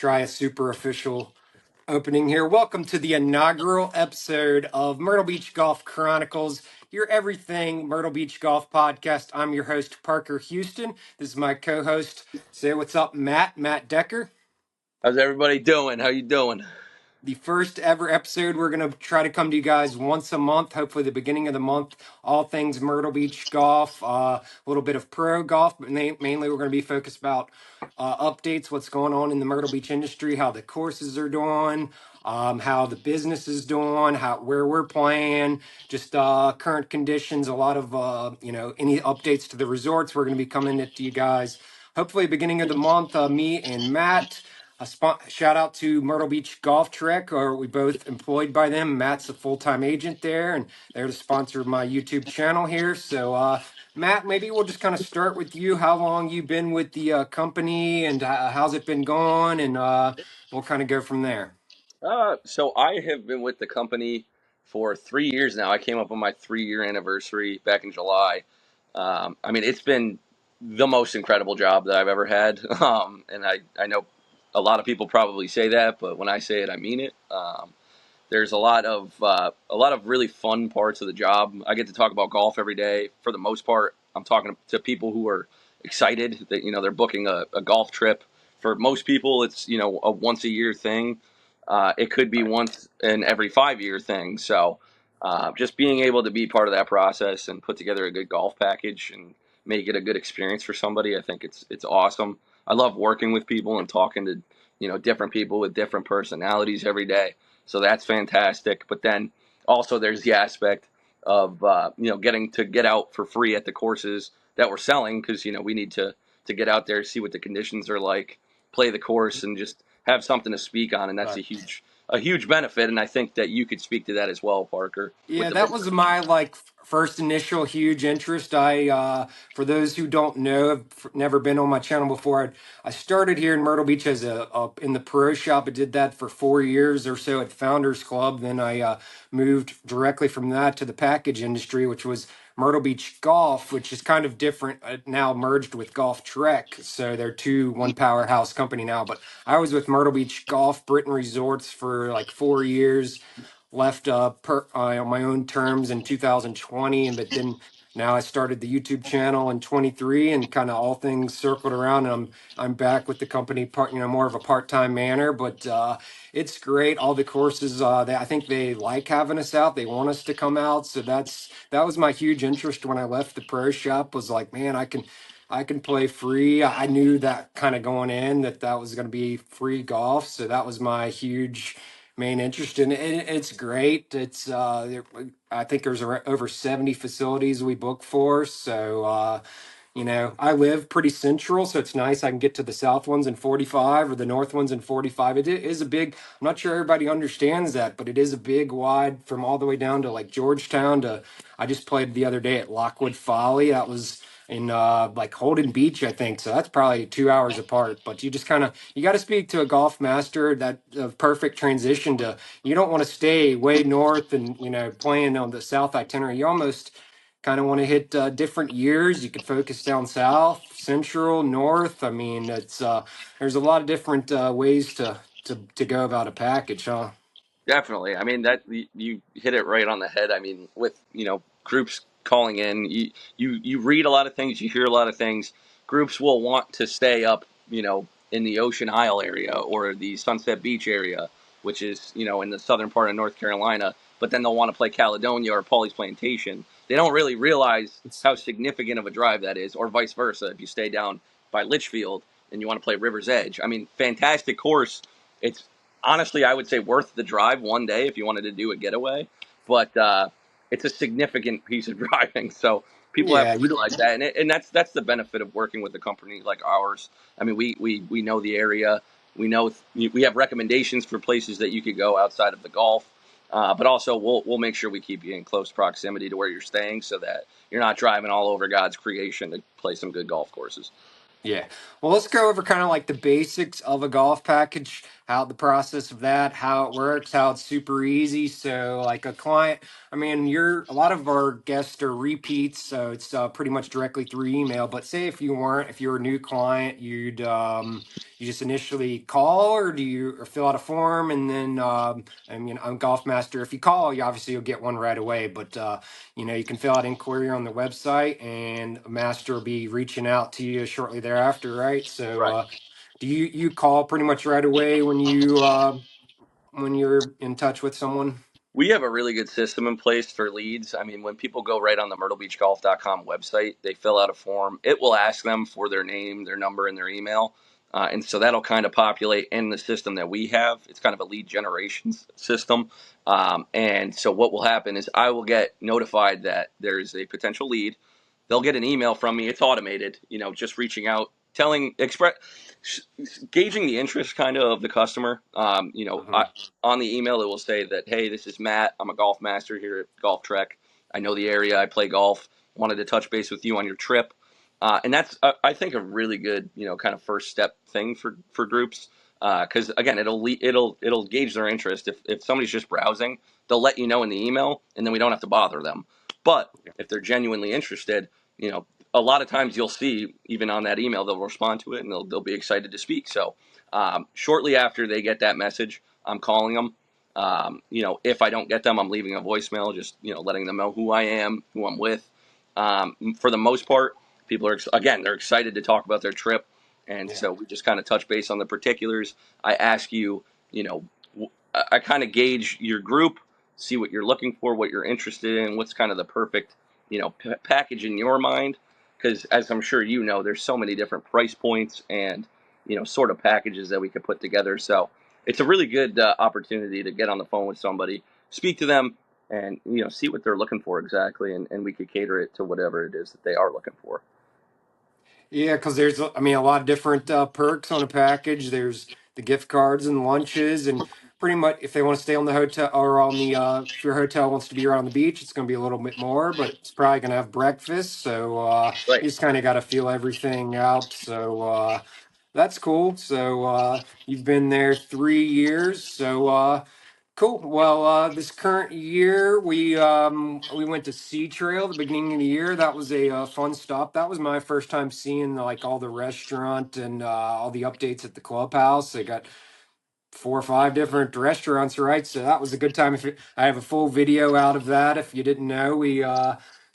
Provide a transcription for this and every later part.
try a super official opening here. Welcome to the inaugural episode of Myrtle Beach Golf Chronicles, your everything Myrtle Beach Golf podcast. I'm your host, Parker Houston. This is my co-host. Say what's up, Matt Decker. How's everybody doing? How you doing? The first ever episode. We're going to try to come to you guys once a month, hopefully the beginning of the month. All things Myrtle Beach golf, a little bit of pro golf, but mainly we're going to be focused about updates, what's going on in the Myrtle Beach industry, how the courses are doing, how the business is doing, where we're playing, just current conditions. A lot of any updates to the resorts. We're going to be coming to you guys. Hopefully, beginning of the month. Me and Matt. Shout out to Myrtle Beach Golf Trek, or we both employed by them. Matt's a full-time agent there, and they're the sponsor of my YouTube channel here. So, Matt, maybe we'll just kind of start with you. How long you been with the company, and how's it been going? And we'll kind of go from there. So I have been with the company for 3 years now. I came up on my 3-year anniversary back in July. I mean, it's been the most incredible job that I've ever had. And I know a lot of people probably say that, but when I say it, I mean it. There's a lot of really fun parts of the job. I get to talk about golf every day. For the most part, I'm talking to people who are excited that they're booking a golf trip. For most people, it's a once a year thing. It could be once in every 5-year thing. So just being able to be part of that process and put together a good golf package and make it a good experience for somebody, I think it's awesome. I love working with people and talking to different people with different personalities every day. So that's fantastic. But then also there's the aspect of getting to get out for free at the courses that we're selling, because we need to get out there, see what the conditions are like, play the course, and just have something to speak on. And that's Right. a huge benefit. And I think that you could speak to that as well, Parker, with Yeah, the that business. was my first initial huge interest. For those who don't know, have never been on my channel before. I started here in Myrtle Beach as in the pro shop. I did that for 4 years or so at Founders Club. Then I moved directly from that to the package industry, which was Myrtle Beach Golf, which is kind of different now, merged with Golf Trek. So they're one powerhouse company now. But I was with Myrtle Beach Golf, Britain Resorts for like 4 years. Left on my own terms in 2020, and but then now I started the YouTube channel in 23, and kind of all things circled around. And I'm back with the company more of a part-time manner, but it's great. All the courses, I think they like having us out. They want us to come out, so that was my huge interest when I left the pro shop. Was like, man, I can play free. I knew that kind of going in that was going to be free golf, so that was my huge main interest in it. It's great. I think there's over 70 facilities we book for. So I live pretty central, so it's nice. I can get to the south ones in 45 or the north ones in 45. It is a big. I'm not sure everybody understands that, but it is a big wide from all the way down to like Georgetown to. I just played the other day at Lockwood Folly. That was in like Holden Beach, I think. So that's probably 2 hours apart. But you just kind of you got to speak to a golf master. That perfect transition to you don't want to stay way north and playing on the south itinerary. You almost kind of want to hit different years. You could focus down south, central, north. I mean, it's there's a lot of different ways to go about a package, huh? Definitely. I mean, that you hit it right on the head. I mean, with groups calling in, you read a lot of things, you hear a lot of things. Groups will want to stay up, in the Ocean Isle area or the Sunset Beach area, which is in the southern part of North Carolina. But then they'll want to play Caledonia or Pawleys Plantation. They don't really realize It's how significant of a drive that is, or vice versa. If you stay down by Litchfield and you want to play River's Edge, I mean, fantastic course. It's honestly, I would say worth the drive one day if you wanted to do a getaway. But it's a significant piece of driving, so people have yeah, to you don't. realize that, and that's the benefit of working with a company like ours. I mean, we know the area. We know we have recommendations for places that you could go outside of the golf, but also we'll make sure we keep you in close proximity to where you're staying, so that you're not driving all over God's creation to play some good golf courses. Yeah. Well, let's go over kind of like the basics of a golf package, how the process of that, how it works, how it's super easy. So, like a client, I mean, a lot of our guests are repeats, so it's pretty much directly through email. But say if you were a new client, you'd you just initially call, or do you or fill out a form and then I mean, I'm Golf Master. If you call, you obviously you'll get one right away, but you know, you can fill out inquiry on the website, and a master will be reaching out to you shortly thereafter, right? So, Right. do you call pretty much right away when you're in touch with someone? We have a really good system in place for leads. I mean, when people go right on the myrtlebeachgolf.com website, they fill out a form. It will ask them for their name, their number, and their email. And so that'll kind of populate in the system that we have. It's kind of a lead generation system. And so what will happen is I will get notified that there's a potential lead. They'll get an email from me. It's automated, just reaching out, gauging the interest kind of the customer. Hmm. On the email, it will say that, hey, this is Matt. I'm a golf master here at Golf Trek. I know the area. I play golf. Wanted to touch base with you on your trip. And that's, I think, a really good, kind of first step thing for groups. Because again, it'll gauge their interest. If somebody's just browsing, they'll let you know in the email, and then we don't have to bother them. But if they're genuinely interested, a lot of times you'll see even on that email they'll respond to it and they'll be excited to speak. So shortly after they get that message, I'm calling them. If I don't get them, I'm leaving a voicemail, just letting them know who I am, who I'm with. For the most part, people are again they're excited to talk about their trip, and Yeah. so we just kind of touch base on the particulars. I ask you, you know, I kind of gauge your group, see what you're looking for, what you're interested in, what's kind of the perfect package in your mind, because as I'm sure you know, there's so many different price points and sort of packages that we could put together. So it's a really good opportunity to get on the phone with somebody, speak to them, and see what they're looking for exactly, and we could cater it to whatever it is that they are looking for. Yeah, because there's, I mean, a lot of different perks on a package. There's the gift cards and lunches, and pretty much if they want to stay on the hotel or on the, if your hotel wants to be right on the beach, it's going to be a little bit more, but it's probably going to have breakfast. So Right. you just kind of got to feel everything out. So that's cool. So you've been there 3 years. So cool. Well, this current year we went to Sea Trail the beginning of the year. That was a fun stop. That was my first time seeing like all the restaurant and all the updates at the clubhouse. They got 4 or 5 different restaurants, right? So that was a good time. I have a full video out of that. If you didn't know, we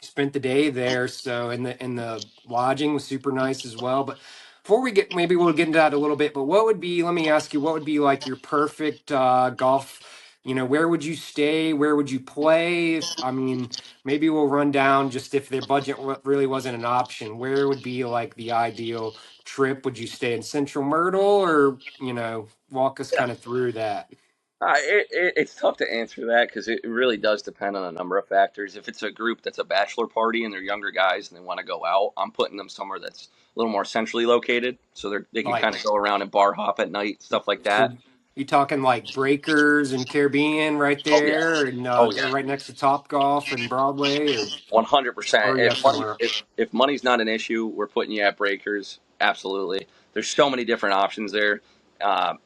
spent the day there. So in the lodging was super nice as well. But before we get, maybe we'll get into that a little bit. But what would be? Let me ask you, what would be like your perfect golf? You know, where would you stay? Where would you play? If I mean, maybe we'll run down just if their budget really wasn't an option. Where would be like the ideal trip? Would you stay in Central Myrtle, or walk us Yeah. kind of through that? It's tough to answer that because it really does depend on a number of factors. If it's a group that's a bachelor party and they're younger guys and they want to go out, I'm putting them somewhere that's a little more centrally located, so they can Like, kind of go around and bar hop at night, stuff like that. so you talking like Breakers and Caribbean right Oh yeah, there, and oh they're yeah. right next to Top Golf and Broadway, or 100%. you have somewhere? If money's not an issue, we're putting you at Breakers. Absolutely. There's so many different options there.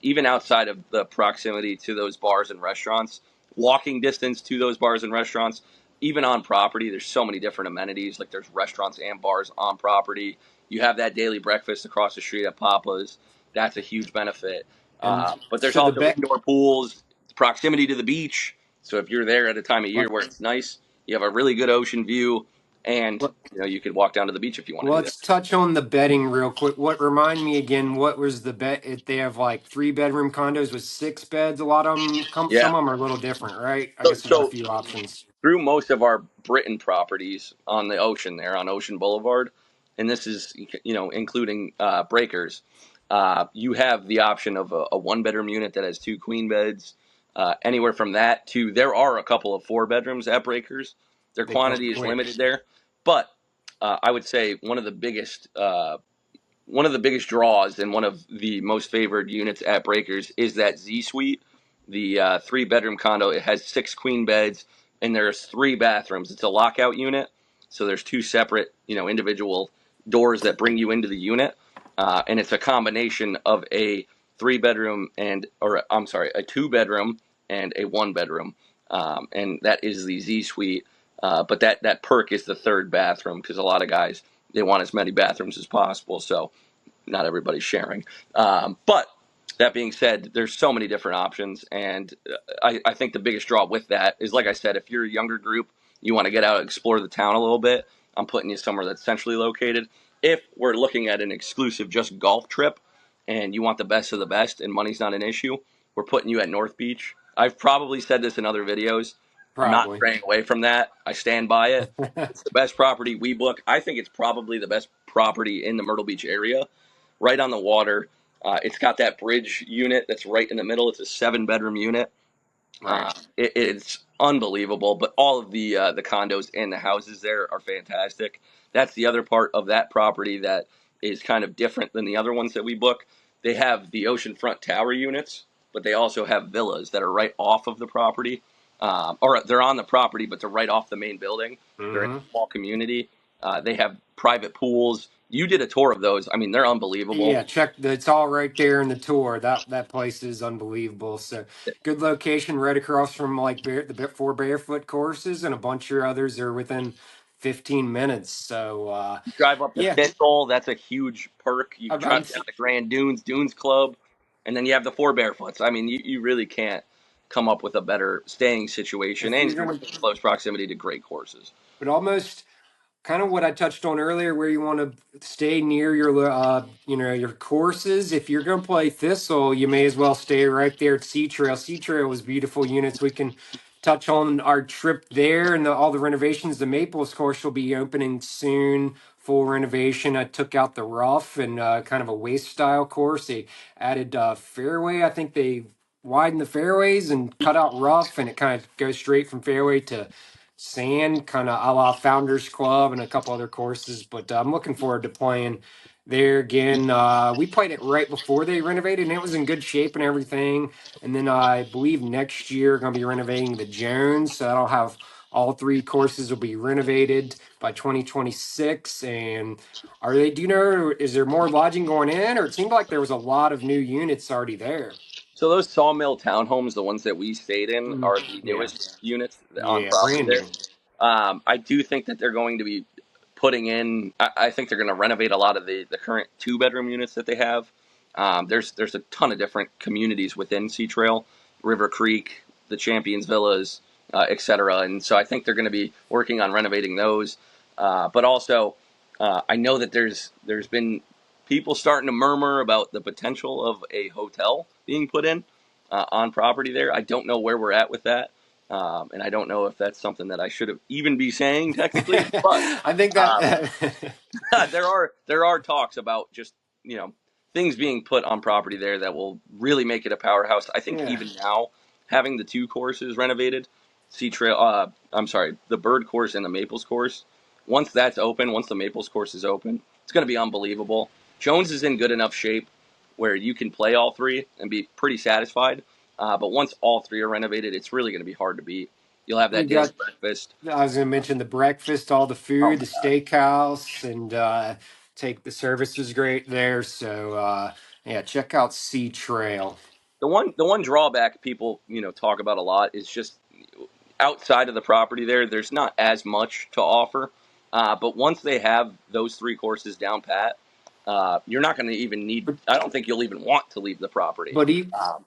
Even outside of the proximity to those bars and restaurants, walking distance to those bars and restaurants, even on property, there's so many different amenities. Like there's restaurants and bars on property. You have that daily breakfast across the street at Papa's. That's a huge benefit. And But there's so the also bet. indoor pools, proximity to the beach. So if you're there at a time of year where it's nice, you have a really good ocean view, and you could walk down to the beach if you want to Well, do that. let's touch on the bedding real quick. What remind me again? What was the bed? If they have like 3 bedroom condos with 6 beds, a lot of them come. Yeah. Some of them are a little different, right? I So, guess you got a so few options. through most of our Britain properties on the ocean there on Ocean Boulevard, and this is including breakers, you have the option of a 1 bedroom unit that has 2 queen beds. Anywhere from that to there are a couple of 4 bedrooms at breakers. Their They book quantity is quick. limited there, but I would say one of the biggest draws and one of the most favored units at Breakers is that Z Suite, the 3 bedroom condo. It has 6 queen beds and there's 3 bathrooms. It's a lockout unit, so there's 2 separate, individual doors that bring you into the unit, and it's a combination of a 3 bedroom or I'm sorry, a 2 bedroom and a 1 bedroom, and that is the Z Suite. But that perk is the third bathroom because a lot of guys they want as many bathrooms as possible. So not everybody's sharing. But that being said, there's so many different options, and I think the biggest draw with that is, like I said, if you're a younger group, you want to get out and explore the town a little bit. I'm putting you somewhere that's centrally located. If we're looking at an exclusive just golf trip, and you want the best of the best, and money's not an issue, we're putting you at North Beach. I've probably said this in other videos. I'm not Probably. straying away from that. I stand by it. It's the best property we book. I think it's probably the best property in the Myrtle Beach area, right on the water. It's got that bridge unit that's right in the middle. It's a 7-bedroom unit. Right. It's unbelievable, but all of the condos and the houses there are fantastic. That's the other part of that property that is kind of different than the other ones that we book. They have the oceanfront tower units, but they also have villas that are right off of the property, or they're on the property, but they're right off the main building. They're in Hmm. a small community. They have private pools. You did a tour of those. I mean, they're unbelievable. Yeah, check it's all right there in the tour. That place is unbelievable. So good location right across from like the four barefoot courses, and a bunch of others are within 15 minutes. So Drive up to yeah, Thistle. That's a huge perk. You I'm drive down to Grand Dunes Club, and then you have the Four Barefoots. I mean, you really can't come up with a better staying situation, if and you're you're gonna, within close proximity to great courses. but almost kind of what I touched on earlier, where you want to stay near your, your courses. If you're going to play Thistle, you may as well stay right there at Sea Trail. Sea Trail is beautiful units. We can touch on our trip there and all the renovations. The Maples course will be opening soon. Full renovation. I took out the rough and kind of a waist style course. They added fairway. I think they widened the fairways and cut out rough, and it kind of goes straight from fairway to sand, kind of a la Founders Club and a couple other courses. But I'm looking forward to playing there again. We played it right before they renovated, and it was in good shape and everything. And then I believe next year going to be renovating the Jones, so that'll have all three courses will be renovated by 2026. And are they? Do you know? Is there more lodging going in, or it seemed like there was a lot of new units already there? So those Sawmill townhomes, the ones that we stayed in, Mm, are the yeah, newest units on yeah, property brand there. new. I do think that they're going to be putting in. I think they're going to renovate a lot of the current 2-bedroom units that they have. There's a ton of different communities within Sea Trail, River Creek, the Champions Villas, etc. And so I think they're going to be working on renovating those. But also, I know that there's been people starting to murmur about the potential of a hotel being put in on property there. I don't know where we're at with that. And I don't know if that's something that I should have even be saying technically, but I think um, that there are talks about just things being put on property there that will really make it a powerhouse. I think yeah. even now, having the 2 courses renovated, Sea Trail, I'm sorry, the Bird course and the Maples course. Once that's open, once the Maples course is open, it's going to be unbelievable. Jones is in good enough shape where you can play all three and be pretty satisfied. But once all three are renovated, it's really going to be hard to beat. You'll have You that daily got, breakfast. I was going to mention the breakfast, all the Oh food, the my God. steakhouse, and take the service was great there. So yeah, check out Sea Trail. The one drawback people talk about a lot is just outside of the property there. There's not as much to offer, but once they have those 3 courses down pat, you're not going to even need. But I don't think you'll even want to leave the property. but he, Um,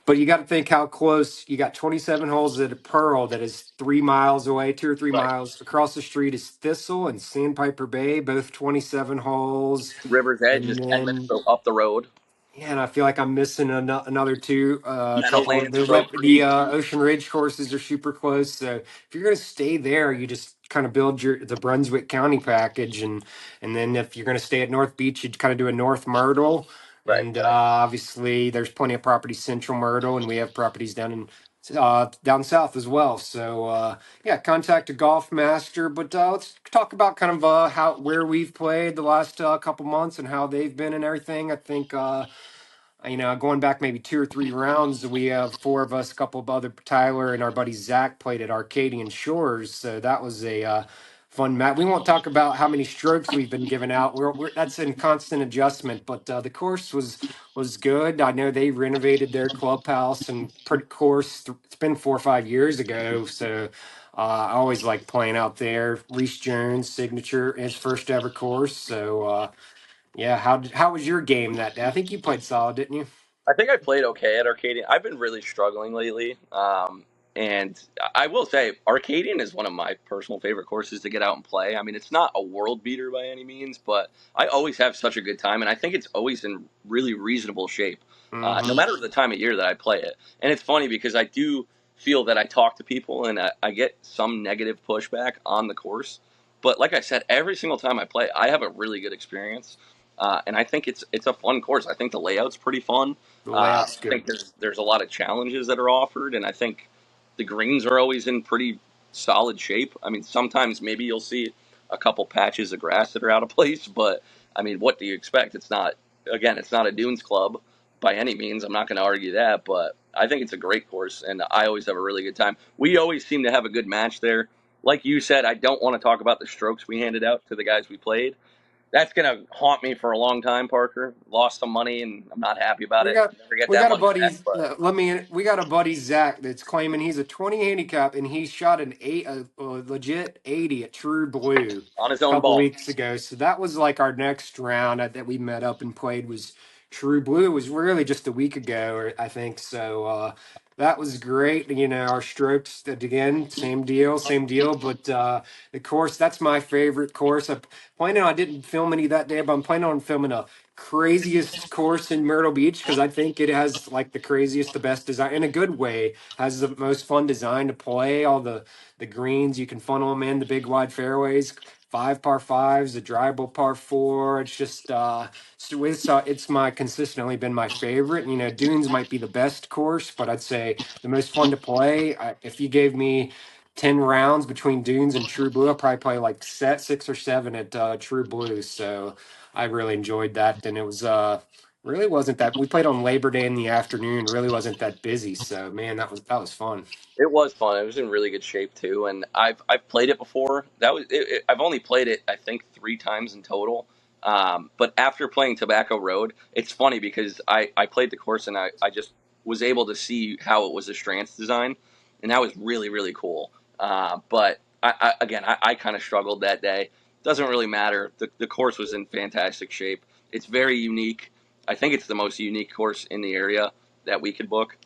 but you got to think how close you got. 27 holes at a Pearl that is 3 miles away, 2 or 3 miles across the street is Thistle and Sandpiper Bay, both 27 holes, River's Edge and is 10 minutes then up the road. yeah, and I feel like I'm missing another two, a couple of Meadowlands, the Road the Creek, Ocean Ridge courses are super close. So if you're going to stay there, you just kind of build the Brunswick County package, and then if you're going to stay at North Beach, you'd kind of do a North Myrtle, right? and obviously there's plenty of property Central Myrtle, and we have properties down in down south as well. So yeah, contact a golf master. But let's talk about kind of how where we've played the last couple months and how they've been and everything. I think. Going back maybe 2 or 3 rounds, we have four of us, a couple of other Tyler and our buddy Zach played at Arcadian Shores. So that was a fun match. We won't talk about how many strokes we've been giving out. That's in constant adjustment, but the course was good. I know they renovated their clubhouse and course. It's been 4 or 5 years ago, so I always like playing out there. Reese Jones signature his first ever course, so. Yeah, how was your game that day? I think you played solid, didn't you? I think I played okay at Arcadian. I've been really struggling lately. And I will say, Arcadian is one of my personal favorite courses to get out and play. I mean, it's not a world beater by any means, but I always have such a good time, and I think it's always in really reasonable shape, no Hmm. matter the time of year that I play it. And it's funny because I do feel that I talk to people and I get some negative pushback on the course. But like I said, every single time I play, I have a really good experience. And I think it's a fun course. I think the layout's pretty fun. The layout's I think good. there's a lot of challenges that are offered, and I think the greens are always in pretty solid shape. I mean, sometimes maybe you'll see a couple patches of grass that are out of place, but I mean, what do you expect? It's not, again, it's not a dunes club by any means. I'm not going to argue that, but I think it's a great course, and I always have a really good time. We always seem to have a good match there. Like you said, I don't want to talk about the strokes we handed out to the guys we played. That's gonna haunt me for a long time, Parker. Lost some money, and I'm not happy about We it. got Never get we that got a money buddy. back, but We got a buddy Zach that's claiming he's a 20 handicap and he shot a legit 80 at True Blue on his a own couple ball. weeks ago. So that was like our next round that we met up and played was True Blue. It was really just a week ago, or I think so. That was great. You know, our strokes again, same deal. But the course, that's my favorite course. I didn't film any that day, but I'm planning on filming a craziest course in Myrtle Beach because I think it has like the craziest, the best design in a good way. Has the most fun design to play. All the greens you can funnel them in the big wide fairways. Five par fives, a drivable par four. It's just it's my consistently been my favorite. You know, Dunes might be the best course, but I'd say the most fun to play. If you gave me 10 rounds between Dunes and True Blue, I'd probably play like set 6 or 7 at True Blue. So I really enjoyed that, and it was really wasn't that we played on Labor Day in the afternoon. Really wasn't that busy, so man, that was fun. It was fun. It was in really good shape too, and I've played it before. I've only played it I think 3 times in total. But after playing Tobacco Road, it's funny because I played the course and I just was able to see how it was a Strance design, and that was really cool. But I kind of struggled that day. Doesn't really matter. The course was in fantastic shape. It's very unique. I think it's the most unique course in the area that we could book.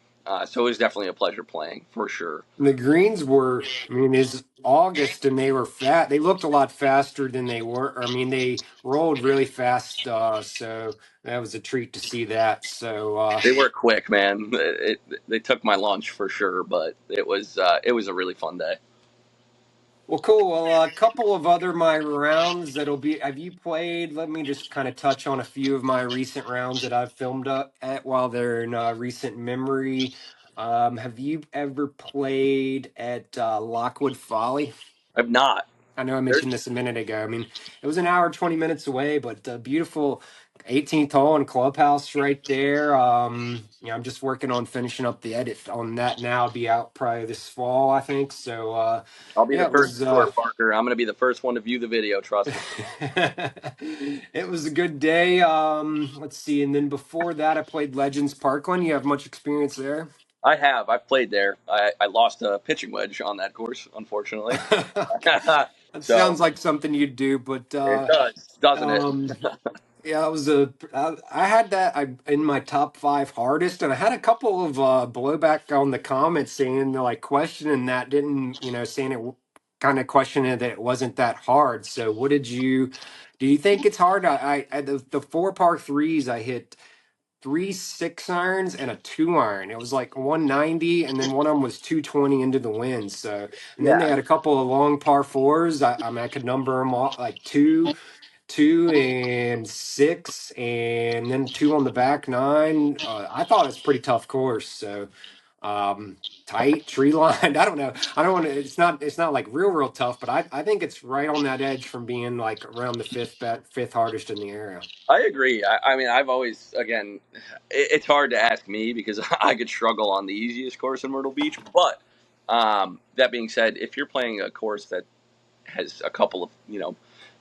So it was definitely a pleasure playing for sure. The greens were, I mean, is August and they were fat. They looked a lot faster than they were. I mean, they rolled really fast, so that was a treat to see that. So They were quick, man. They took my lunch for sure, but it was a really fun day. well, cool. Well, a couple of other my rounds that'll be. Have you played? Let me just kind of touch on a few of my recent rounds that I've filmed up at while they're in recent memory. Have you ever played at Lockwood Folly? I'm not. I know I mentioned There's this a minute ago. I mean, it was an hour, 20 minutes away, but beautiful 18th hole and clubhouse right there. I'm just working on finishing up the edit on that now. I'll be out probably this fall, I think. So, I'll be yeah, the it first was. to tour, Parker. I'm gonna be the first one to view the video. Trust me. It was a good day. Let's see. And then before that, I played Legends Parkland. You have much experience there? I have. I've played there. I lost a pitching wedge on that course, unfortunately. That So sounds like something you'd do, but it does, doesn't it? um, yeah, I had that in my top 5 hardest, and I had a couple of blowback on the comments saying they're like questioning that, didn't saying it kind of questioning that it wasn't that hard. So, do you think it's hard? The 4 par 3s I hit 3 6 irons and a 2 iron. It was like 190, and then one of them was 220 into the wind. So, and then they Yeah. had a couple of long par 4s. I mean, I could number them all like two and six, and then two on the back nine. I thought it's a pretty tough course. So tight tree line. I don't know. I don't want to. It's not like real tough, but I think it's right on that edge from being like around the fifth hardest in the area. I agree. I mean, I've always, again, it's hard to ask me because I could struggle on the easiest course in Myrtle Beach. But that being said, if you're playing a course that has a couple of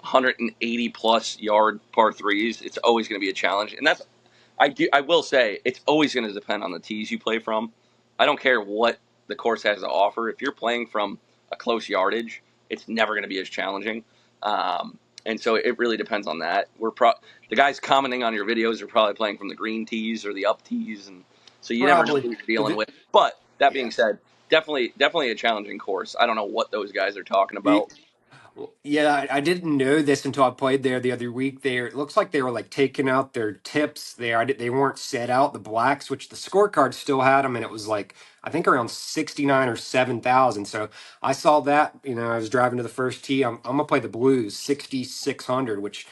180 plus yard par threes, it's always going to be a challenge. And I will say it's always going to depend on the tees you play from. I don't care what the course has to offer. If you're playing from a close yardage, it's never going to be as challenging. And so it really depends on that. The guys commenting on your videos are probably playing from the green tees or the up tees, and so you never know Probably. who you're dealing with. But that being Yeah. said, definitely a challenging course. I don't know what those guys are talking The, about. Well, yeah, I didn't know this until I played there the other week. There, it looks like they were like taking out their tips there. They weren't set out the blacks, which the scorecard still had them, and it was like I think around 69 or 7,000. So I saw that. I was driving to the first tee. I'm gonna play the blues 6,600, which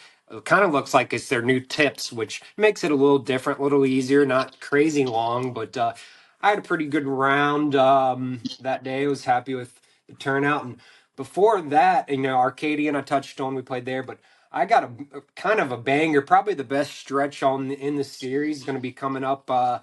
kind of looks like it's their new tips, which makes it a little different, a little easier, not crazy long. But I had a pretty good round that day. I was happy with the turnout and. Before that, Arcadian I touched on, we played there, but I got a kind of a banger, probably the best stretch in the series going to be coming up. I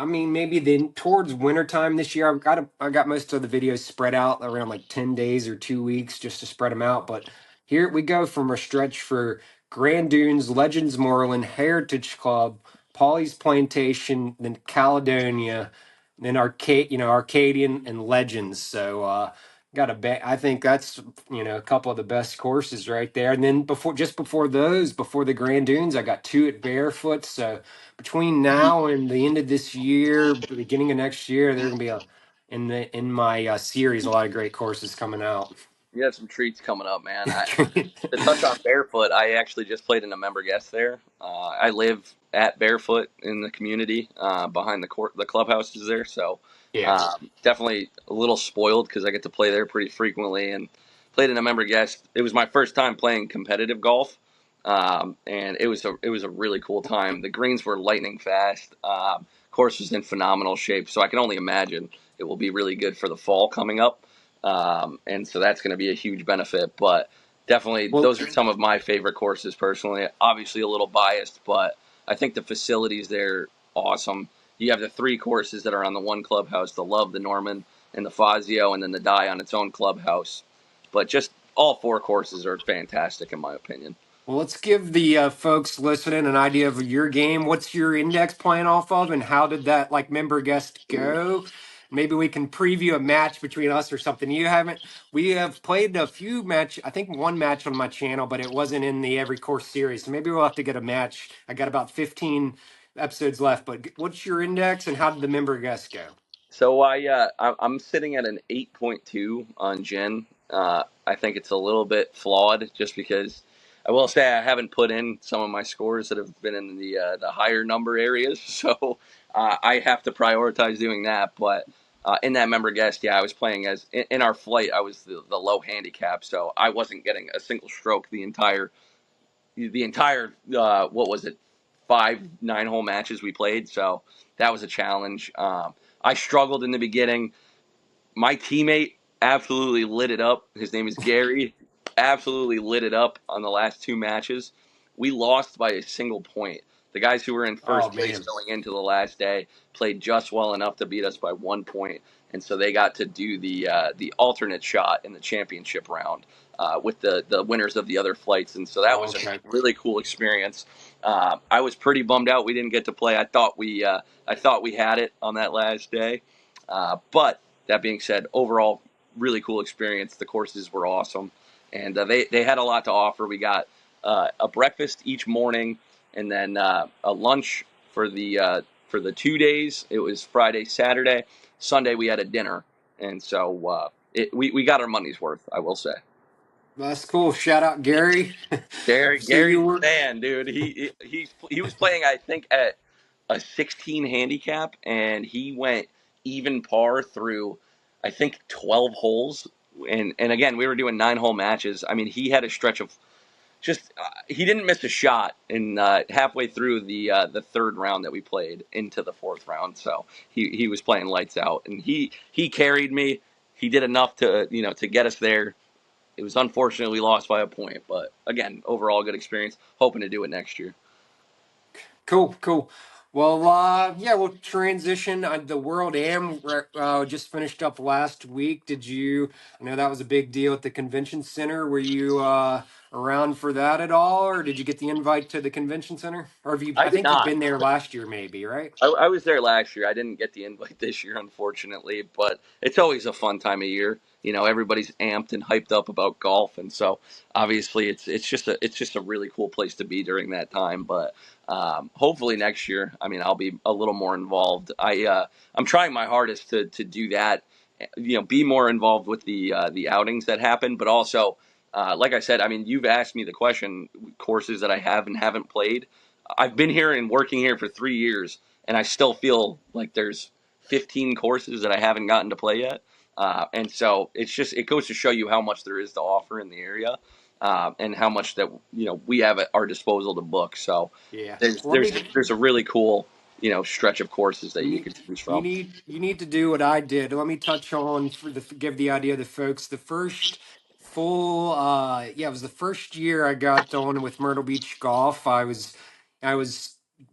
mean, maybe then towards wintertime this year. I got most of the videos spread out around like 10 days or 2 weeks just to spread them out. But here we go from a stretch for Grand Dunes, Legends Moreland, Heritage Club, Polly's Plantation, then Caledonia, then Arcadian and Legends. So got a bet. I think that's a couple of the best courses right there. And then just before those, before the Grand Dunes, I got two at Barefoot. So between now and the end of this year, beginning of next year, there are gonna be in my series a lot of great courses coming out. You have some treats coming up, man. To touch on Barefoot, I actually just played in a member guest there. I live at Barefoot in the community behind the clubhouse is there, so Yeah. definitely a little spoiled because I get to play there pretty frequently and played in a member guest. It was my first time playing competitive golf, and it was a really cool time. The greens were lightning fast. Course was in phenomenal shape, so I can only imagine it will be really good for the fall coming up. And so that's going to be a huge benefit. But definitely, Well, those are some of my favorite courses personally. Obviously, a little biased, but I think the facilities there awesome. You have the three courses that are on the one clubhouse: the Love, the Norman, and the Fazio, and then the Die on its own clubhouse. But just all four courses are fantastic in my opinion. Well, let's give the folks listening an idea of your game. What's your index playing off of, and how did that like member guest go? Maybe we can preview a match between us or something. You haven't. We have played a few match. I think one match on my channel, but it wasn't in the every course series. So maybe we'll have to get a match. I got about 15 episodes left. But what's your index, and how did the member guest go? So I'm sitting at an 8.2 on Gen. I think it's a little bit flawed just because I will say I haven't put in some of my scores that have been in the higher number areas. So I have to prioritize doing that. But in that member guest, yeah, I was playing in our flight. I was the low handicap, so I wasn't getting a single stroke the entire what was it, 5 9 hole matches we played. So that was a challenge. I struggled in the beginning. My teammate absolutely lit it up. His name is Gary. Absolutely lit it up on the last two matches. We lost by a single point. The guys who were in Oh first place man. going into the last day played just well enough to beat us by 1 point, and so they got to do the alternate shot in the championship round with the winners of the other flights, and so that Oh, was a okay. really cool experience. I was pretty bummed out we didn't get to play. I thought we had it on that last day, but that being said, overall, really cool experience. The courses were awesome, and they had a lot to offer. We got a breakfast each morning, and then a lunch for the 2 days. It was Friday, Saturday, Sunday. We had a dinner, and so we got our money's worth. I will say. That's cool. Shout out Gary. So you Gary's were. the man, dude. He was playing, I think, at a 16 handicap, and he went even par through, I think, 12 holes. And again, we were doing 9 hole matches. I mean, he had a stretch of just he didn't miss a shot in halfway through the third round that we played into the fourth round. So he was playing lights out, and he carried me. He did enough to get us there. It was unfortunate we lost by a point, but again, overall good experience. Hoping to do it next year. Cool, cool. Well, yeah, we'll transition. The World Am just finished up last week. I know that was a big deal at the convention center. Were you around for that at all, or did you get the invite to the convention center? Or have you? I I did think you've not. been there last year, maybe, right? I was there last year. I didn't get the invite this year, unfortunately, but it's always a fun time of year. You know, everybody's amped and hyped up about golf, and so obviously it's just a really cool place to be during that time. But hopefully next year, I mean, I'll be a little more involved. I'm trying my hardest to do that. You know, be more involved with the outings that happen, but also. Like I said, I mean, you've asked me the question, courses that I have and haven't played. I've been here and working here for 3 years, and I still feel like there's 15 courses that I haven't gotten to play yet. And so it goes to show you how much there is to offer in the area, and how much that we have at our disposal to book. So Yeah. there's Well, let there's me. there's a really cool stretch of courses that You you need could choose you from. need you need to do what I did. Let me touch on for the give the idea to folks. The first full yeah, it was the first year I got on with Myrtle Beach Golf. I was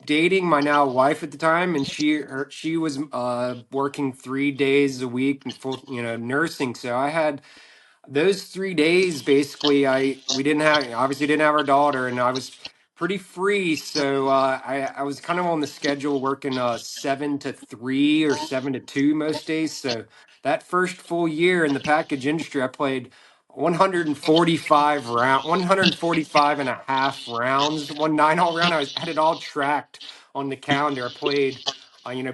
dating my now wife at the time, and she was working 3 days a week and full nursing. So I had those 3 days basically. I we didn't have obviously didn't have our daughter, and I was pretty free, so I was kind of on the schedule working 7 to 3 or 7 to 2 most days. So that first full year in the package industry, I played 145 and a half rounds, one 9 hole round. Had it all tracked on the calendar. I played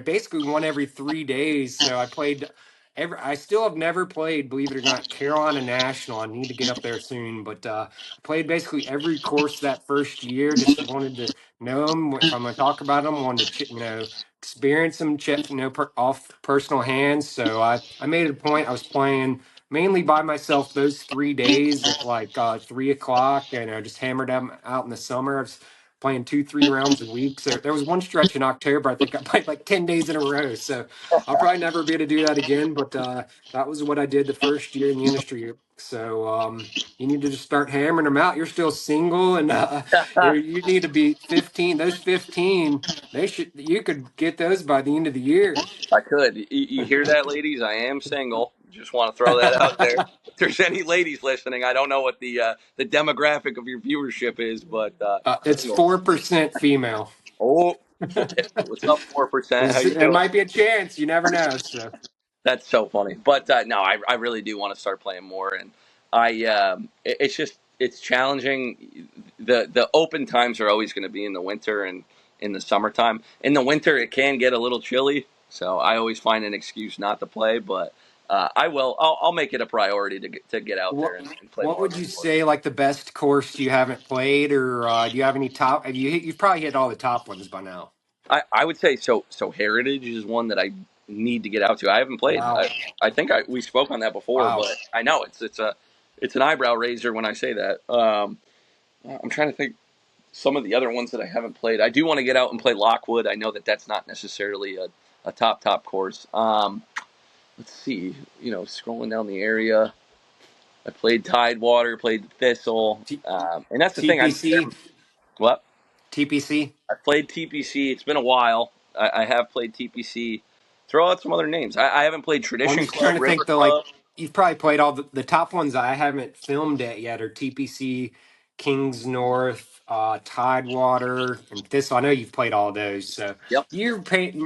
basically one every 3 days. So I played I still have never played, believe it or not, Carolina National. I need to get up there soon, but I played basically every course that first year. Just wanted to know them. If I'm going to talk about them, wanted to experience them, off personal hands. So I made it a point. I was playing mainly by myself those 3 days at like 3 o'clock, and I just hammered them out in the summer. I was playing 2, 3 rounds a week. So there was one stretch in October. I think I played like 10 days in a row. So I'll probably never be able to do that again, but that was what I did the first year in the industry. So you need to just start hammering them out. You're still single, and you need to be 15. Those 15, you could get those by the end of the year. I could. You hear that, ladies? I am single. Just want to throw that out there. If there's any ladies listening, I don't know what the demographic of your viewership is, but It's single. 4% female. Oh, okay. What's up, 4%? How you There doing? might be a chance. You never know. So That's so funny. But no, I really do want to start playing more, and it's just it's challenging. The open times are always going to be in the winter and in the summertime. In the winter, it can get a little chilly, so I always find an excuse not to play. But I will. I'll make it a priority to get out there what and play what more of would those you courses. say like the best course you haven't played, or do you have any top? You've probably hit all the top ones by now. I would say so. So Heritage is one that I need to get out to. I haven't played. Wow. I think we spoke on that before, Wow. but I know it's an eyebrow raiser when I say that. I'm trying to think some of the other ones that I haven't played. I do want to get out and play Lockwood. I know that that's not necessarily a top course. Let's see. Scrolling down the area, I played Tidewater, played Thistle, T- and that's the thing. TPC. What? TPC. I played TPC. It's been a while. I have played TPC. Throw out some other names. I haven't played Well, I'm Tradition just trying Club, to River think though, like Club. you've probably played all the top ones I haven't filmed it yet are TPC, Kings North, Tidewater, and Thistle. I know you've played all those, so Yep.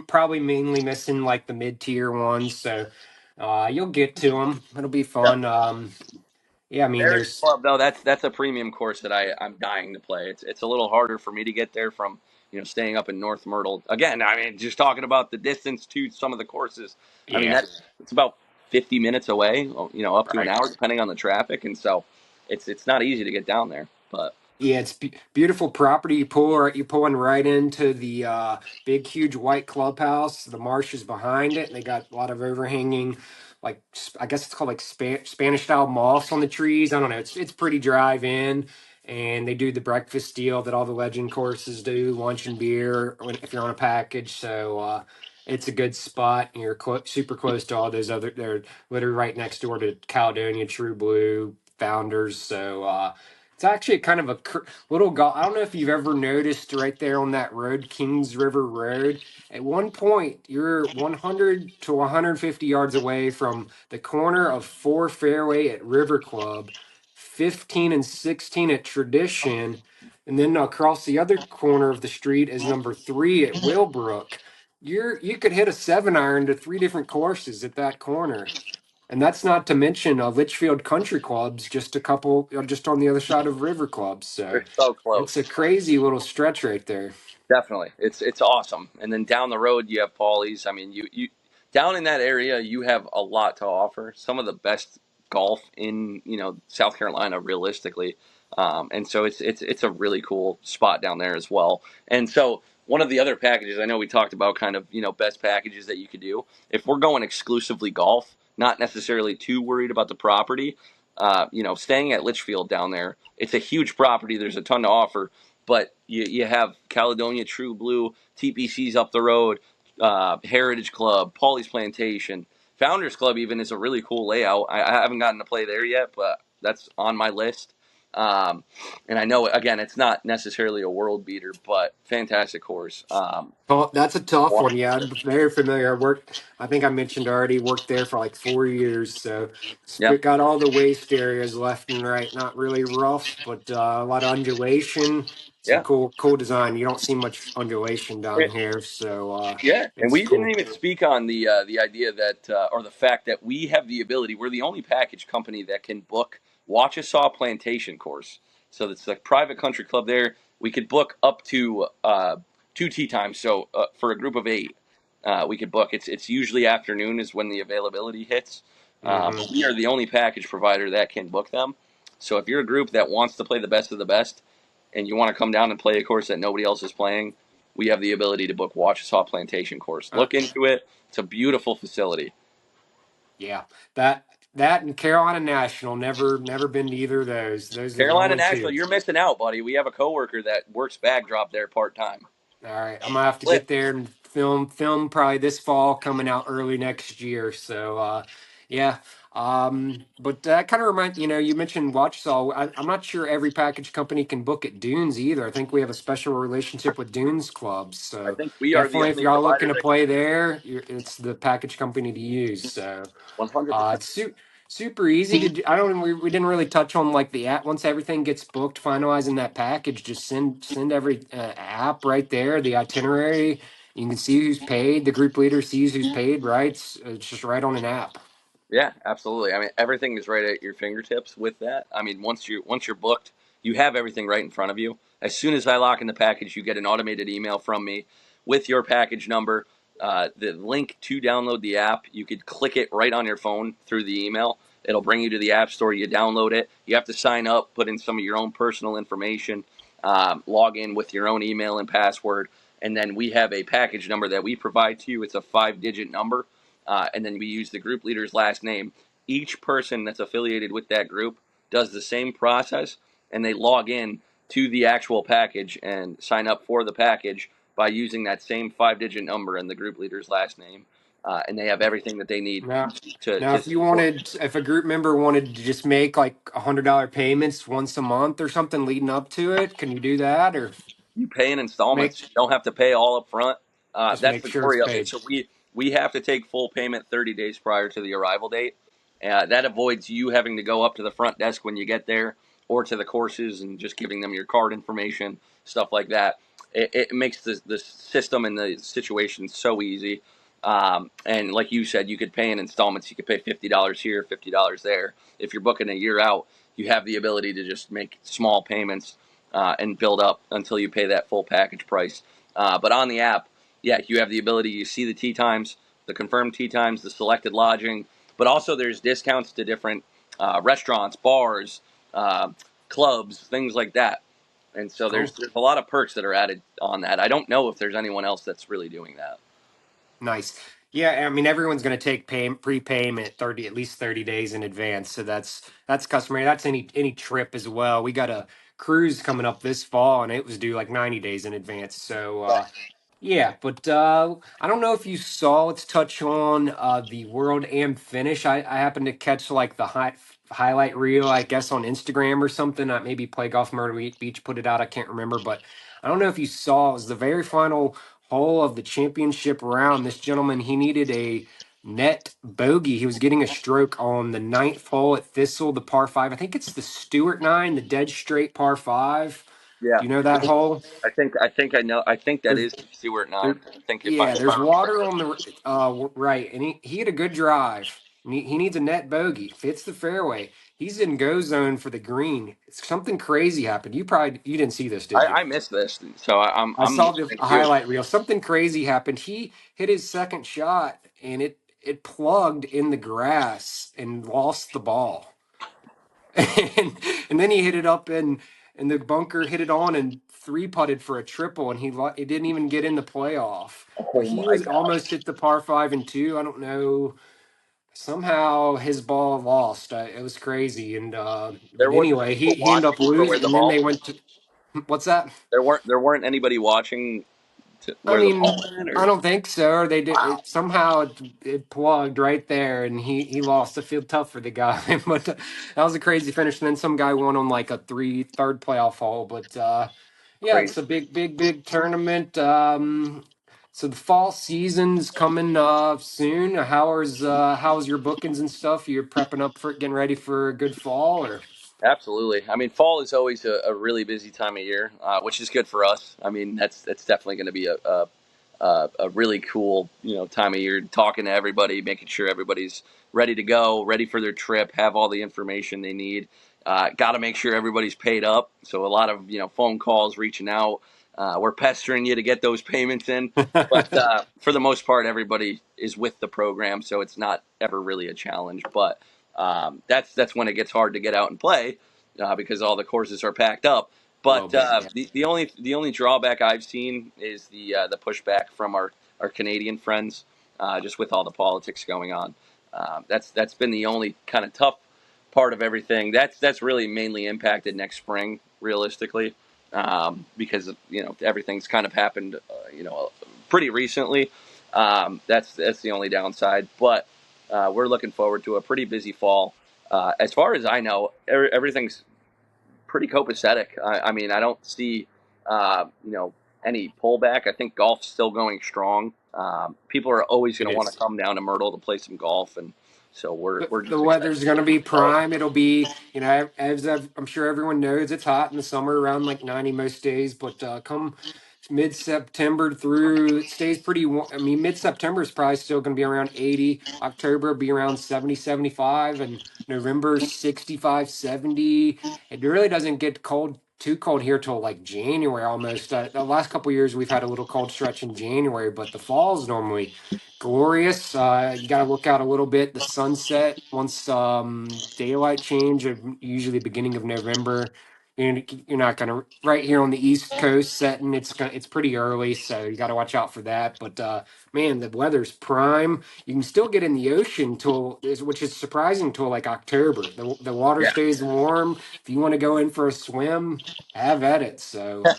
probably mainly missing like the mid tier ones. So you'll get to them. It'll be Yep. fun. Yeah, I mean, Heritage there's Club, though, that's a premium course that I'm dying to play. It's a little harder for me to get there from staying up in North Myrtle. Again, I mean, just talking about the distance to some of the courses. I mean, yeah, it's about 50 minutes away. Up to an right. hour depending on the traffic, and so it's not easy to get down there. But Yeah, it's beautiful property. You're pulling right into the big, huge white clubhouse. The marsh is behind it, and they got a lot of overhanging, like I guess it's called like Spanish style moss on the trees. I don't know. It's pretty drive in, and they do the breakfast deal that all the legend courses do, lunch and beer if you're on a package. So it's a good spot. And you're super close to all those other. They're literally right next door to Caledonia, True Blue, Founders. So. It's actually kind of a little golf. I don't know if you've ever noticed right there on that road, Kings River Road. At one point, you're 100 to 150 yards away from the corner of 4 fairway at River Club. 15 and 16 at Tradition. And then across the other corner of the street is number 3 at Willbrook. You could hit a 7 iron to 3 different courses at that corner. And that's not to mention Litchfield Country Club's just a couple, just on the other side of River Club. So They're so it's a close. crazy little stretch right there. Definitely, it's awesome. And then down the road, you have Paulie's. I mean, you down in that area, you have a lot to offer. Some of the best golf in South Carolina, realistically. And so it's a really cool spot down there as well. And so one of the other packages, I know we talked about kind of best packages that you could do. If we're going exclusively golf, not necessarily too worried about the property. Staying at Litchfield down there, it's a huge property. There's a ton to offer, but you have Caledonia True Blue, TPC's up the road, Heritage Club, Paulie's Plantation, Founders Club even is a really cool layout. I haven't gotten to play there yet, but that's on my list. And I know, again, it's not necessarily a world beater, but fantastic course. Oh, that's a tough one. Yeah, I'm very familiar. I worked, I think I mentioned already, worked there for like 4 years. So Yeah, got all the waste areas left and right. Not really rough, but a lot of undulation. Some yeah. cool design. You don't see much undulation down here, so Yeah, and it's we didn't cool. even speak on the idea that or the fact that we have the ability. We're the only package company that can book Wachesaw Plantation course. So it's a private country club there. We could book up to 2 tee times. So for a group of 8, we could book. It's usually afternoon is when the availability hits. Hmm. But we are the only package provider that can book them. So if you're a group that wants to play the best of the best, and you want to come down and play a course that nobody else is playing, we have the ability to book Wachesaw Plantation course. Uh, Look into it. It's a beautiful facility. yeah, that that and Carolina National. Never been to either of those. Those are the Carolina only National, two. you're missing out, buddy. We have a coworker that works bag drop there part time. All right, I'm gonna have to Flip. get there and film probably this fall, coming out early next year. So yeah, but that kind of remind you mentioned Watchsaw. I'm not sure every package company can book at Dunes either. I think we have a special relationship with Dunes clubs. I So think we are the definitely, if only y'all provider looking to that play can. there, it's the package company to use. So 100%. it's super easy to do. I don't. We didn't really touch on like the app. Once everything gets booked, finalizing that package, just send every app right there. The itinerary. You can see who's paid. The group leader sees who's paid. Right. It's just right on an app. Yeah, absolutely. I mean, everything is right at your fingertips with that. I mean, once you're booked, you have everything right in front of you. As soon as I lock in the package, you get an automated email from me with your package number, the link to download the app. You could click it right on your phone through the email. It'll bring you to the app store. You download it. You have to sign up, put in some of your own personal information, log in with your own email and password, and then we have a package number that we provide to you. It's a 5-digit number, and then we use the group leader's last name. Each person that's affiliated with that group does the same process, and they log in to the actual package and sign up for the package by using that same 5-digit number and the group leader's last name. And they have everything that they need Now, to if you support. if a group member wanted to just make like $100 payments once a month or something leading up to it, can you do that or You pay in make installments. You don't have to pay all up front. just That's make the sure it's glory of it. paid? So we have to take full payment 30 days prior to the arrival date. That avoids you having to go up to the front desk when you get there or to the courses and just giving them your card information, stuff like that. It makes the system and the situation so easy. And like you said, you could pay in installments. You could pay $50 here, $50 there. If you're booking a year out, you have the ability to just make small payments and build up until you pay that full package price. But on the app, yeah, you have the ability. You see the tee times, the confirmed tee times, the selected lodging, but also there's discounts to different restaurants, bars, uh, clubs, things like that. And so there's Cool. there's a lot of perks that are added on that. I don't know if there's anyone else that's really doing that. Nice. Yeah, I mean everyone's going to take prepayment 30 at least 30 days in advance. So that's customary. That's any trip as well. We got a cruise coming up this fall and it was due like 90 days in advance. So yeah, but I don't know if you saw. Let's touch on the World Am finish. I happened to catch like the highlight reel, I guess, on Instagram or something. Maybe Play Golf Myrtle Beach put it out. I can't remember, but I don't know if you saw. It was the very final hole of the championship round. This gentleman, he needed a net bogey. He was getting a stroke on the ninth hole at Thistle, the par five. I think it's the Stewart nine, the dead straight par five. Yeah, Do you know that hole? I know. I think that There's is Stewart there, nine. I think yeah, if I there's remember water on correctly. the right, and he had a good drive. And he needs a net bogey. Fits the fairway. He's in go zone for the green. Something crazy happened. You didn't see this, did you? I missed this, so I I'm saw the listening a to it. highlight reel. Something crazy happened. He hit his second shot and it plugged in the grass and lost the ball. and and then he hit it up and the bunker hit it on and three putted for a triple and it didn't even get in the playoff. But Oh he my was gosh, almost hit the par five and two. I don't know. Somehow his ball lost. It was crazy. And there but wasn't anyway, people he ended up watching for where losing. the And then ball they went. went to what's that? There weren't anybody watching to I where the ball mean, went, I or don't think so. Or they did wow, it somehow. It plugged right there, and he lost. I feel tough for the guy, but that was a crazy finish. And then some guy won on like a third playoff hole. But yeah, crazy. it's a big tournament. So the fall season's coming soon. How's your bookings and stuff? You're prepping up for getting ready for a good fall, or Absolutely. I mean, fall is always a really busy time of year, which is good for us. I mean, that's definitely going to be a really cool time of year. Talking to everybody, making sure everybody's ready to go, ready for their trip, have all the information they need. Got to make sure everybody's paid up. So a lot of phone calls, reaching out. We're pestering you to get those payments in, but for the most part, everybody is with the program, so it's not ever really a challenge. But that's when it gets hard to get out and play because all the courses are packed up. a little But bit? Yeah, the only drawback I've seen is the pushback from our Canadian friends, just with all the politics going on. That's been the only kind of tough part of everything. That's really mainly impacted next spring, realistically, because everything's kind of happened, pretty recently. That's the only downside, but we're looking forward to a pretty busy fall. As far as I know, everything's pretty copacetic. I mean, I don't see, any pullback. I think golf's still going strong. People are always going it to want to is. come down to Myrtle to play some golf, and so we're The just excited weather's to going get to be things going. prime. It'll be, I'm sure everyone knows it's hot in the summer around like 90 most days, but come mid September through, it stays pretty warm. I mean, mid September is probably still going to be around 80. October will be around 70, 75, and November 65, 70. It really doesn't get too cold here till like January almost. The last couple years we've had a little cold stretch in January, but the fall's normally glorious. You got to look out a little bit. The sunset once daylight change, usually beginning of November. You're not gonna right here on the East Coast setting. It's pretty early, so you got to watch out for that. But man, the weather's prime. You can still get in the ocean which is surprising till like October. The water Yeah. stays warm. If you want to go in for a swim, have at it. So.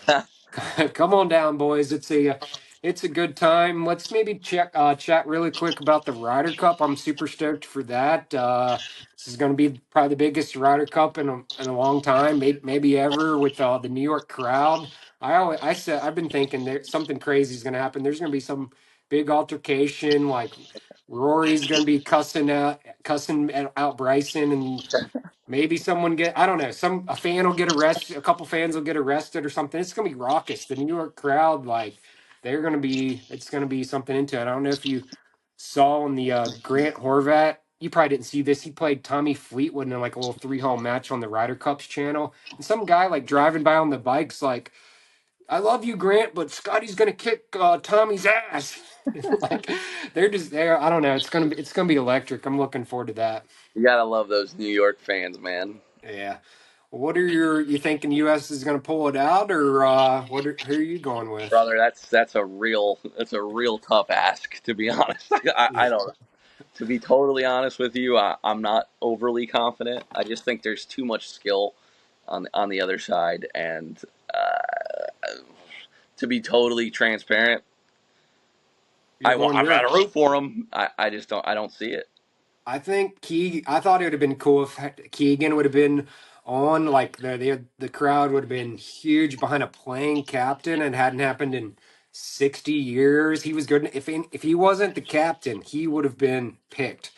Come on down, boys. It's a good time. Let's maybe chat really quick about the Ryder Cup. I'm super stoked for that. This is going to be probably the biggest Ryder Cup in a long time, maybe ever, with the New York crowd. I said I've been thinking there something crazy is going to happen. There's going to be some big altercation, like Rory's going to be cussing out Bryson, and maybe someone I don't know, a fan will get arrested, a couple fans will get arrested or something. It's gonna be raucous. The New York crowd, like it's gonna be something into it. I don't know if you saw in the Grant Horvat, you probably didn't see this. He played Tommy Fleetwood in like a little three-hole match on the Ryder Cups channel. And some guy like driving by on the bikes like, I love you, Grant, but Scotty's gonna kick Tommy's ass. Like they're just there. I don't know. It's gonna be electric. I'm looking forward to that. You gotta love those New York fans, man. Yeah. What are you thinking U.S. is going to pull it out, or who are you going with? Brother, that's a real tough ask, to be honest. I Yeah. don't. To be totally honest with you, I'm not overly confident. I just think there's too much skill on the other side, and to be totally transparent, You're going I'm Europe. gonna root for them. I just don't see it. I think I thought it would have been cool if Keegan would have been on. Like the crowd would have been huge behind a playing captain. It hadn't happened in 60 years. He was good. If he wasn't the captain, he would have been picked.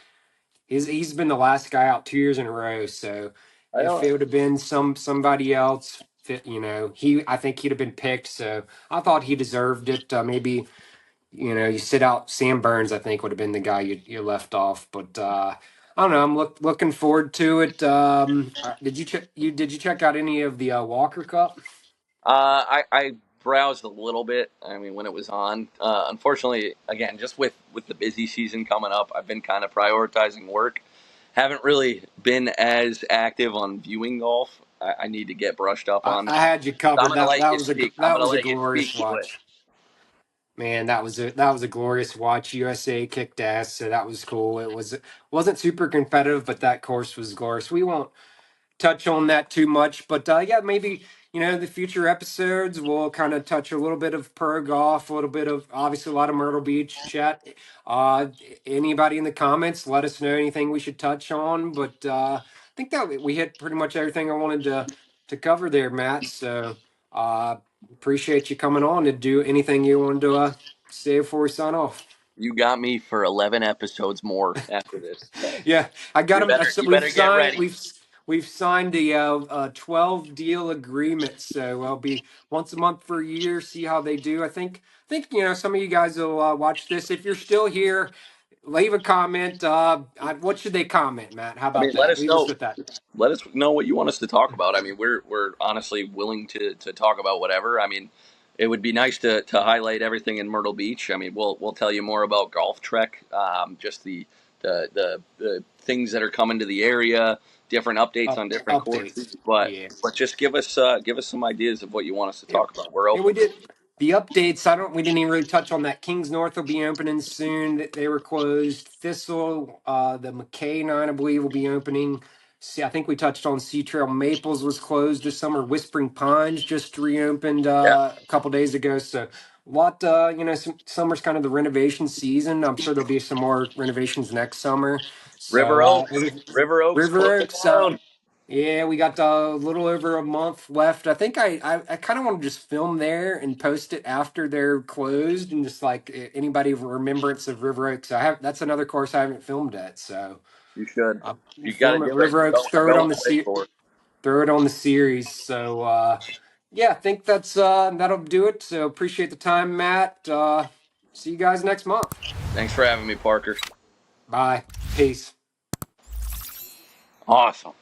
He's been the last guy out 2 years in a row. So I if don't. it would have been somebody else, he I think he'd have been picked. So I thought he deserved it. Maybe you sit out Sam Burns. I think would have been the guy you left off. But I don't know. I'm looking forward to it. Did you check out any of the Walker Cup? I browsed a little bit. I mean, when it was on. Unfortunately, again, just with the busy season coming up, I've been kind of prioritizing work. Haven't really been as active on viewing golf. I need to get brushed up on I that. had you So I'm covered. gonna let you speak. I'm That gonna was a let you glorious speak to it. watch. Man, that was a glorious watch. USA kicked ass, so that was cool. Wasn't super competitive, but that course was glorious. We won't touch on that too much, but yeah, maybe the future episodes we'll kind of touch a little bit of pro golf, a little bit of obviously a lot of Myrtle Beach chat. Uh, Anybody in the comments, let us know anything we should touch on. But I think that we hit pretty much everything I wanted to cover there, Matt. So appreciate you coming on to do anything you wanted to say before we sign off. You got me for 11 episodes more after this. So Yeah, I got them. you better get ready. We've signed a 12 deal agreement, so I'll be once a month for a year. See how they do. I think some of you guys will watch this. If you're still here, leave a comment. What should they comment, Matt? How I mean, about that? Leave us with that. let us know what you want us to talk about. I mean, we're honestly willing to talk about whatever. I mean, it would be nice to highlight everything in Myrtle Beach. I mean, we'll tell you more about Golf Trek, just the things that are coming to the area, different updates on different Updates. courses. But Yeah. just give us some ideas of what you want us to Yep. talk about. We're And we open. did the updates. We didn't even really touch on that. Kings North will be opening soon. They were closed. Thistle, the McKay 9, I believe, will be opening. See, I think we touched on Sea Trail Maples was closed this summer. Whispering Pines just reopened Yeah, a couple days ago. So a lot, summer's kind of the renovation season. I'm sure there'll be some more renovations next summer. So River Oaks River closing Oaks. down. Yeah, we got a little over a month left. I think I kind of want to just film there and post it after they're closed, and just like anybody of remembrance of River Oaks. I have That's another course I haven't filmed at, so You should. I'll You got to film at do it. River Oaks. Go on the lake for. Throw it on the series. So yeah, I think that'll do it. So appreciate the time, Matt. See you guys next month. Thanks for having me, Parker. Bye. Peace. Awesome.